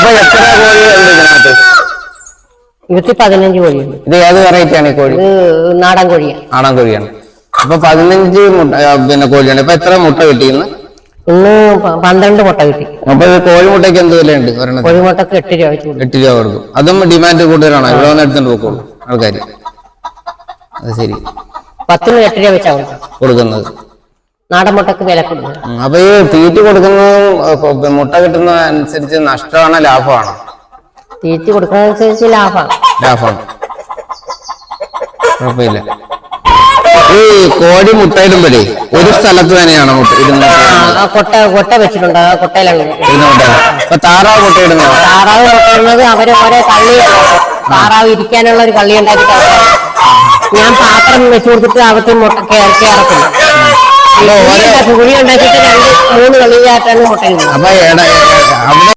അപ്പൊ എത്ര കോഴികളുണ്ട് ഇതിനകത്ത്? 15 കോഴിയുണ്ട്. ഇത് ഏത് വെറൈറ്റി ആണ് ഈ കോഴി? നാടൻ കോഴിയാണ്. നാടൻ കോഴിയാണ്. അപ്പൊ 15 പിന്നെ കോഴിയാണ്. ഇപ്പൊ എത്ര മുട്ട കിട്ടിയെന്ന്? ഇന്ന് 12 മുട്ട കിട്ടി. അപ്പൊ കോഴിമുട്ടയ്ക്ക് എന്ത് വിലയുണ്ട്? കോഴിമുട്ടക്ക് 8 രൂപ വെച്ച് കൊടുക്കും. 8 രൂപ കൊടുക്കും. അതും ഡിമാൻഡ് കൂടുതലാണോ? ഇവിടെ വന്ന് എടുത്തോണ്ട് പോക്കോളൂ ആൾക്കാര്. അത് ശരി. 10ന് 8 രൂപ വെച്ചാണ് കൊടുക്കുന്നത്. നാടൻ മുട്ടക്ക് വില കൊടുക്കുന്നത്. അപ്പൊ ഈ തീറ്റ കൊടുക്കുന്നതും മുട്ട കിട്ടുന്ന അനുസരിച്ച് നഷ്ടമാണോ ലാഭമാണോ? തീറ്റ കൊടുക്കുന്നതനുസരിച്ച് ലാഭമാണ്. കുഴപ്പമില്ല. ഈ കോഴി മുട്ടയിടുമ്പോഴേ ഒരു സ്ഥലത്ത് തന്നെയാണോ കൊട്ട വെച്ചിട്ടുണ്ട്. ആ കൊട്ടയിലാണ് ഇപ്പൊ താറാവ് മുട്ടയിടുന്നത്? താറാവ് മുട്ടയിടുന്നത് അവര് ഓരോ കള്ളി, താറാവ് ഇരിക്കാനുള്ള ഒരു കള്ളി ഉണ്ടാക്കിട്ട് ഞാൻ പാത്രം വെച്ചു കൊടുത്തിട്ട് അകത്ത് മുട്ട കയറത്തില്ല. കുഴി ഉണ്ടാക്കിയിട്ട് 2-3 കളിയായിട്ടാണ് മുട്ടയിടുന്നത്. അപ്പൊ